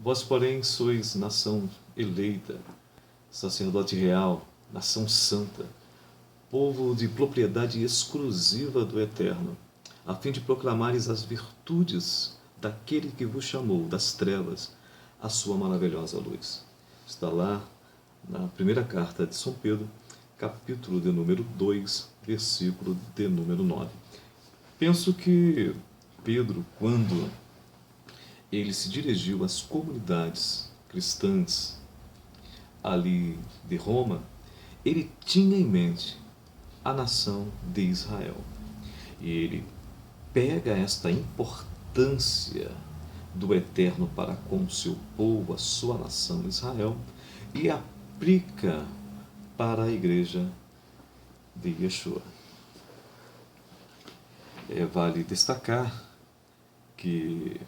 Vós, porém, sois nação eleita, sacerdote real, nação santa, povo de propriedade exclusiva do Eterno, a fim de proclamares as virtudes daquele que vos chamou das trevas à sua maravilhosa luz. Está lá na primeira carta de São Pedro, capítulo de número 2, versículo de número 9. Penso que Pedro, quando ele se dirigiu às comunidades cristãs ali de Roma, ele tinha em mente a nação de Israel. E ele pega esta importância do Eterno para com o seu povo, a sua nação Israel, e aplica para a igreja de Yeshua. Vale destacar que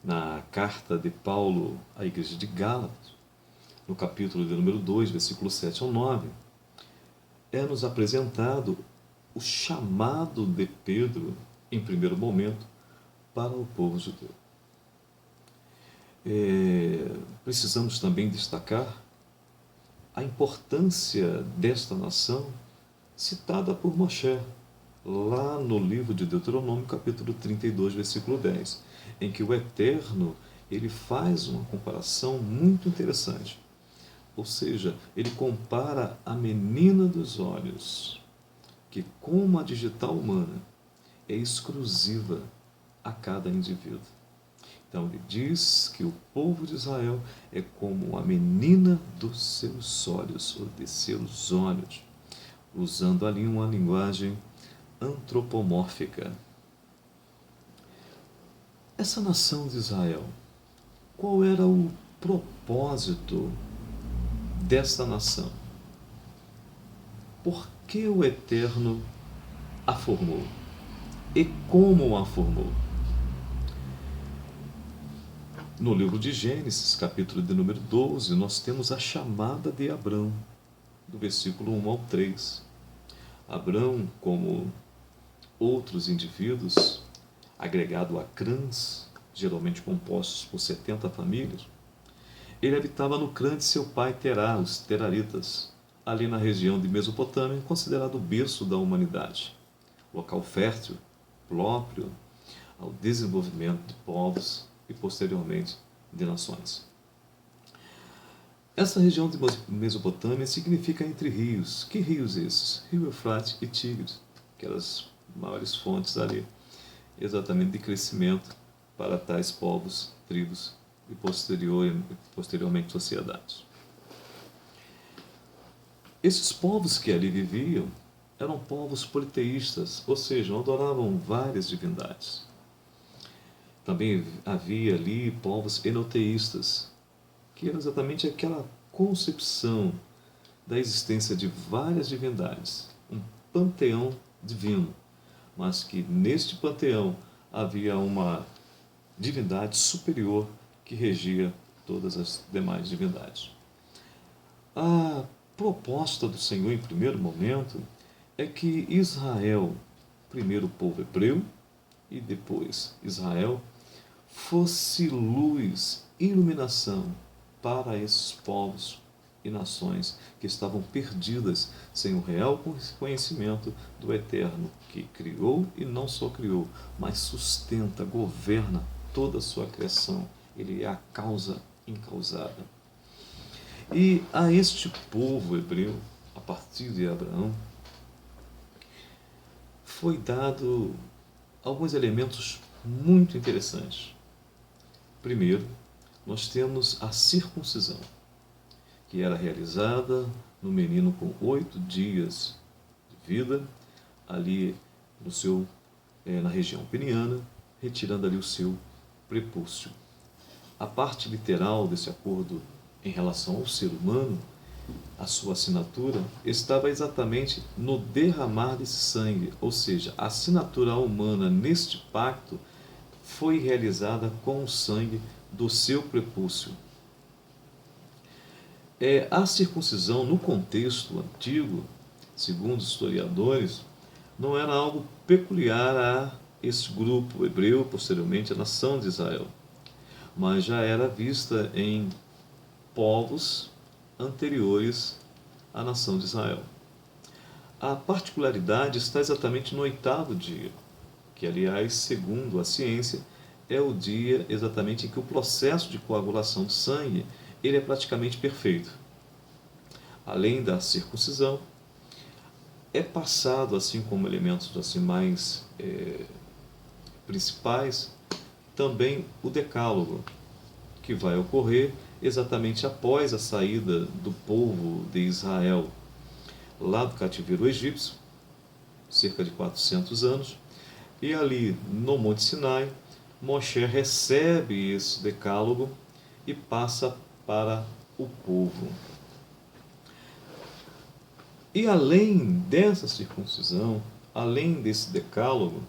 na carta de Paulo à igreja de Gálatas, no capítulo de número 2, versículo 7 ao 9, é-nos apresentado o chamado de Pedro, em primeiro momento, para o povo judeu. Precisamos também destacar a importância desta nação citada por Moshe, lá no livro de Deuteronômio, capítulo 32, versículo 10, em que o Eterno ele faz uma comparação muito interessante. Ou seja, ele compara a menina dos olhos, que como a digital humana é exclusiva a cada indivíduo. Então ele diz que o povo de Israel é como a menina dos seus olhos, ou de seus olhos, usando ali uma linguagem antropomórfica. Essa nação de Israel, qual era o propósito desta nação? Por que o Eterno a formou? E como a formou? No livro de Gênesis, capítulo de número 12, nós temos a chamada de Abrão, do versículo 1 ao 3. Abrão, como outros indivíduos, agregado a clãs, geralmente compostos por 70 famílias, ele habitava no clã de seu pai Terá, os Teraritas, ali na região de Mesopotâmia, considerado o berço da humanidade, local fértil, próprio ao desenvolvimento de povos e posteriormente de nações. Essa região de Mesopotâmia significa entre rios. Que rios esses? Rio Eufrates e Tigres, aquelas maiores fontes ali, exatamente de crescimento para tais povos, tribos e posteriormente sociedades. Esses povos que ali viviam eram povos politeístas, ou seja, adoravam várias divindades. Também havia ali povos enoteístas, que era exatamente aquela concepção da existência de várias divindades, um panteão divino, mas que neste panteão havia uma divindade superior que regia todas as demais divindades. A proposta do Senhor, em primeiro momento, é que Israel, primeiro o povo hebreu e depois Israel, fosse luz, iluminação para esses povos e nações que estavam perdidas sem o real conhecimento do Eterno, que criou e não só criou, mas sustenta, governa toda a sua criação. Ele é a causa incausada. E a este povo hebreu, a partir de Abraão, foi dado alguns elementos muito interessantes. Primeiro, nós temos a circuncisão, que era realizada no menino com 8 dias de vida, ali na região peniana, retirando ali o seu prepúcio. A parte literal desse acordo em relação ao ser humano, a sua assinatura, estava exatamente no derramar desse sangue, ou seja, a assinatura humana neste pacto foi realizada com o sangue do seu prepúcio. A circuncisão, no contexto antigo, segundo os historiadores, não era algo peculiar a esse grupo hebreu, posteriormente a nação de Israel. mas já era vista em povos anteriores à nação de Israel. A particularidade está exatamente no oitavo dia, que, aliás, segundo a ciência, é o dia exatamente em que o processo de coagulação do sangue ele é praticamente perfeito. Além da circuncisão, é passado, assim como elementos assim, mais principais, também o decálogo, que vai ocorrer exatamente após a saída do povo de Israel lá do cativeiro egípcio, cerca de 400 anos, e ali no Monte Sinai, Moshe recebe esse decálogo e passa para o povo. E além dessa circuncisão, além desse decálogo,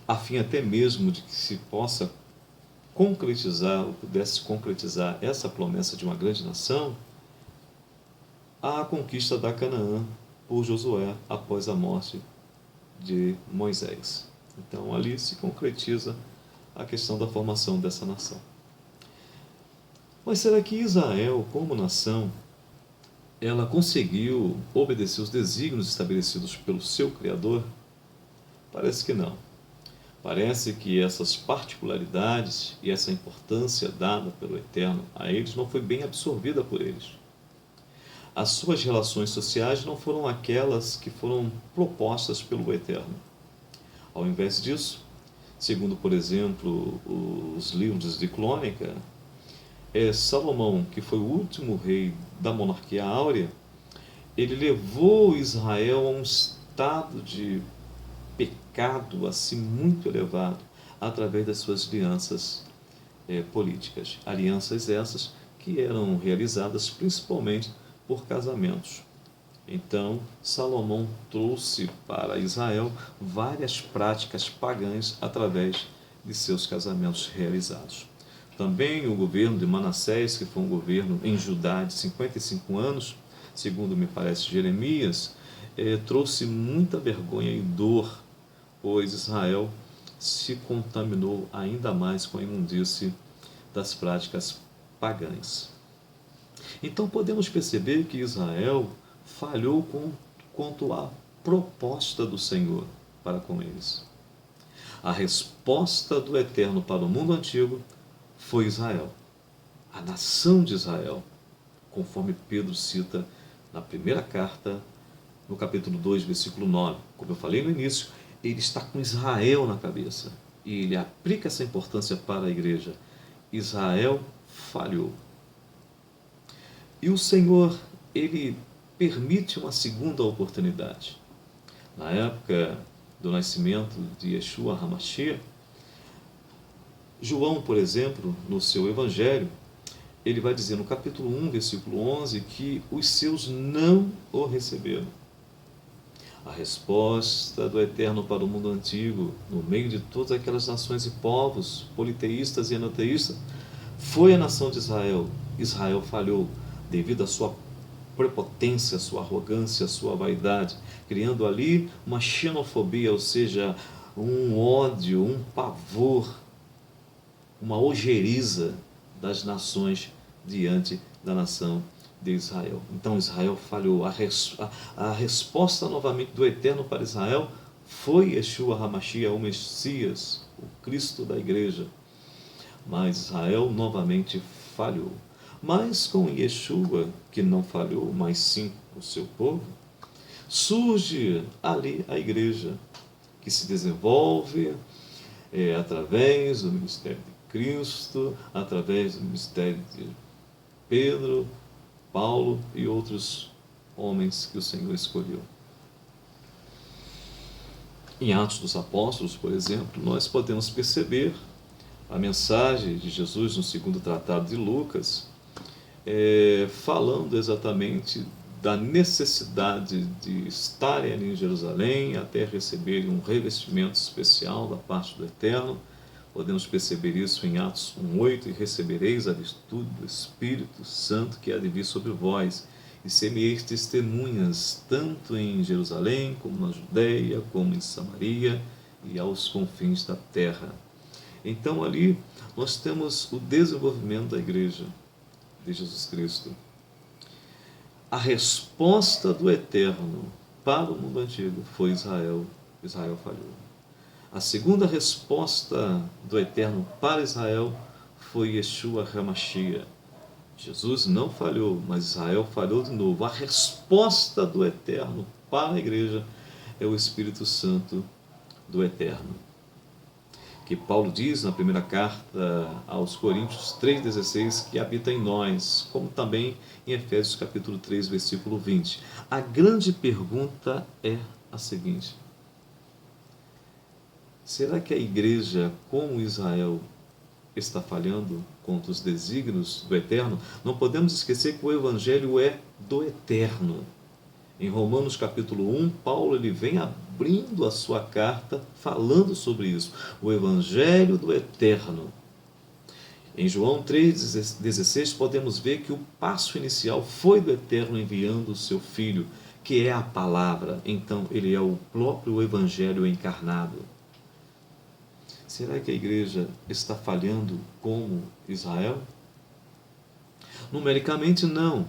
a fim até mesmo de que se possa concretizar, ou pudesse concretizar essa promessa de uma grande nação, a conquista da Canaã por Josué após a morte de Moisés. Então ali se concretiza a questão da formação dessa nação. Mas será que Israel, como nação, ela conseguiu obedecer os desígnios estabelecidos pelo seu Criador? Parece que não. Parece que essas particularidades e essa importância dada pelo Eterno a eles não foi bem absorvida por eles. As suas relações sociais não foram aquelas que foram propostas pelo Eterno. Ao invés disso, segundo, por exemplo, os livros de Crônica, Salomão, que foi o último rei da monarquia áurea, ele levou Israel a um estado de pecado assim muito elevado através das suas alianças políticas. Alianças essas que eram realizadas principalmente por casamentos. Então, Salomão trouxe para Israel várias práticas pagãs através de seus casamentos realizados. Também o governo de Manassés, que foi um governo em Judá de 55 anos, segundo me parece Jeremias, trouxe muita vergonha e dor, pois Israel se contaminou ainda mais com a imundície das práticas pagãs. Então podemos perceber que Israel falhou quanto à proposta do Senhor para com eles. A resposta do Eterno para o mundo antigo foi Israel, a nação de Israel, conforme Pedro cita na primeira carta, no capítulo 2, versículo 9. Como eu falei no início, ele está com Israel na cabeça e ele aplica essa importância para a igreja. Israel falhou. E o Senhor, ele permite uma segunda oportunidade. Na época do nascimento de Yeshua HaMashiach, João, por exemplo, no seu evangelho, ele vai dizer no capítulo 1, versículo 11, que os seus não o receberam. A resposta do Eterno para o mundo antigo, no meio de todas aquelas nações e povos, politeístas e enoteístas, foi a nação de Israel. Israel falhou devido à sua prepotência, à sua arrogância, à sua vaidade, criando ali uma xenofobia, ou seja, um ódio, um pavor, uma ojeriza das nações diante da nação de Israel. Então Israel falhou. A resposta novamente do Eterno para Israel foi Yeshua HaMashiach, o Messias, o Cristo da igreja. Mas Israel novamente falhou. Mas com Yeshua, que não falhou, mas sim o seu povo, surge ali a igreja, que se desenvolve através do ministério de Cristo, através do ministério de Pedro, Paulo e outros homens que o Senhor escolheu. Em Atos dos Apóstolos, por exemplo, nós podemos perceber a mensagem de Jesus no segundo tratado de Lucas, falando exatamente da necessidade de estarem ali em Jerusalém até receberem um revestimento especial da parte do Eterno. Podemos perceber isso em Atos 1,8: e recebereis a virtude do Espírito Santo que há de vir sobre vós, e semeeis testemunhas, tanto em Jerusalém, como na Judéia, como em Samaria, e aos confins da terra. Então ali nós temos o desenvolvimento da igreja de Jesus Cristo. A resposta do Eterno para o mundo antigo foi Israel. Israel falhou. A segunda resposta do Eterno para Israel foi Yeshua HaMashiach. Jesus não falhou, mas Israel falhou de novo. A resposta do Eterno para a igreja é o Espírito Santo do Eterno, que Paulo diz na primeira carta aos Coríntios 3,16, que habita em nós, como também em Efésios capítulo 3, versículo 20. A grande pergunta é a seguinte: será que a igreja, como Israel, está falhando contra os desígnios do Eterno? Não podemos esquecer que o Evangelho é do Eterno. Em Romanos capítulo 1, Paulo ele vem abrindo a sua carta falando sobre isso, o Evangelho do Eterno. Em João 3,16 podemos ver que o passo inicial foi do Eterno enviando o seu Filho, que é a palavra. Então ele é o próprio Evangelho encarnado. Será que a igreja está falhando como Israel? Numericamente não.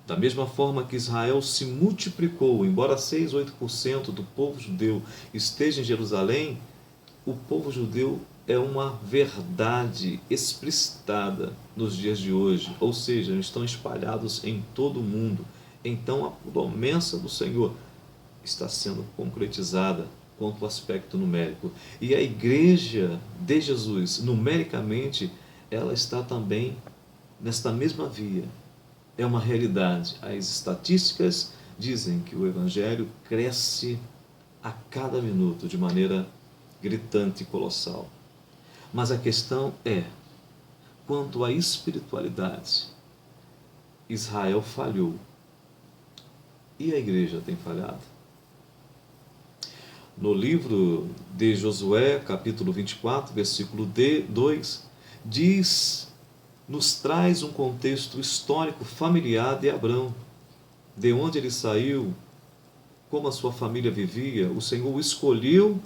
Da mesma forma que Israel se multiplicou, embora 6, 8% do povo judeu esteja em Jerusalém, o povo judeu é uma verdade explicitada nos dias de hoje, ou seja, estão espalhados em todo o mundo. Então a promessa do Senhor está sendo concretizada quanto ao aspecto numérico. E a igreja de Jesus, numericamente, ela está também nesta mesma via. É uma realidade. As estatísticas dizem que o Evangelho cresce a cada minuto de maneira gritante e colossal. Mas a questão é, quanto à espiritualidade, Israel falhou. E a igreja tem falhado? No livro de Josué, capítulo 24, versículo 2, nos traz um contexto histórico familiar de Abrão, de onde ele saiu, como a sua família vivia. O Senhor o escolheu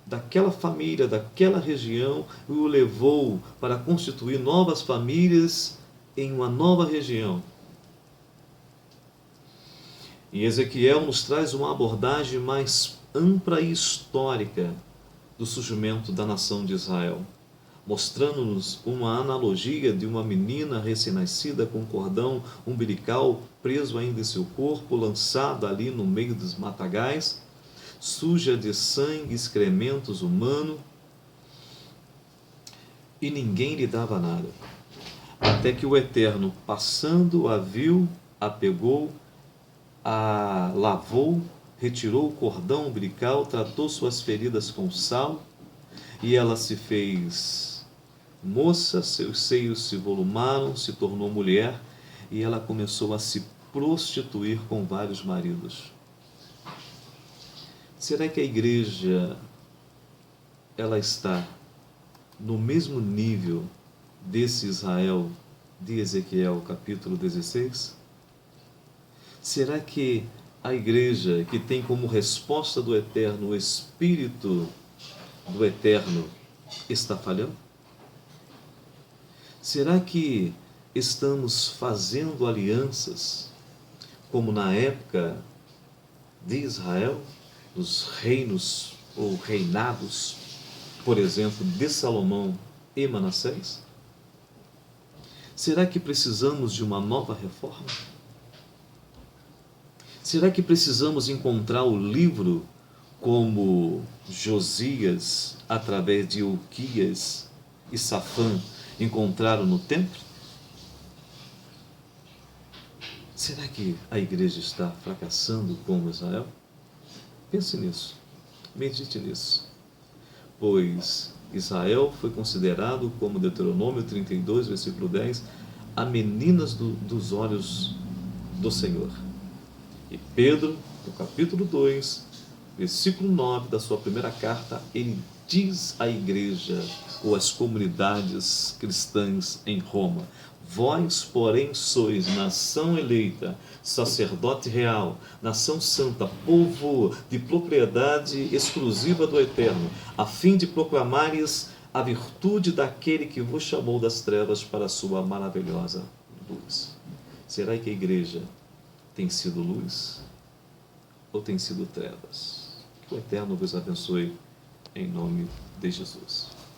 daquela família, daquela região, e o levou para constituir novas famílias em uma nova região. E Ezequiel nos traz uma abordagem mais ampla e histórica do surgimento da nação de Israel, mostrando-nos uma analogia de uma menina recém-nascida com um cordão umbilical preso ainda em seu corpo, lançada ali no meio dos matagais, suja de sangue e excrementos humanos, e ninguém lhe dava nada. Até que o Eterno, passando, a viu, a pegou, a lavou, retirou o cordão umbilical, tratou suas feridas com sal, e ela se fez moça, seus seios se volumaram, se tornou mulher, e ela começou a se prostituir com vários maridos. Será que a igreja ela está no mesmo nível desse Israel de Ezequiel capítulo 16? Será que a igreja, que tem como resposta do Eterno o Espírito do Eterno, está falhando? Será que estamos fazendo alianças como na época de Israel, dos reinos ou reinados, por exemplo, de Salomão e Manassés? Será que precisamos de uma nova reforma? Será que precisamos encontrar o livro como Josias, através de Uquias e Safã, encontraram no templo? Será que a igreja está fracassando como Israel? Pense nisso, medite nisso. Pois Israel foi considerado, como Deuteronômio 32, versículo 10, a menina dos olhos do Senhor. E Pedro, no capítulo 2, versículo 9 da sua primeira carta, ele diz à igreja ou às comunidades cristãs em Roma: vós, porém, sois nação eleita, sacerdote real, nação santa, povo de propriedade exclusiva do Eterno, a fim de proclamares a virtude daquele que vos chamou das trevas para a sua maravilhosa luz. Será que a igreja tem sido luz ou tem sido trevas? Que o Eterno vos abençoe, em nome de Jesus.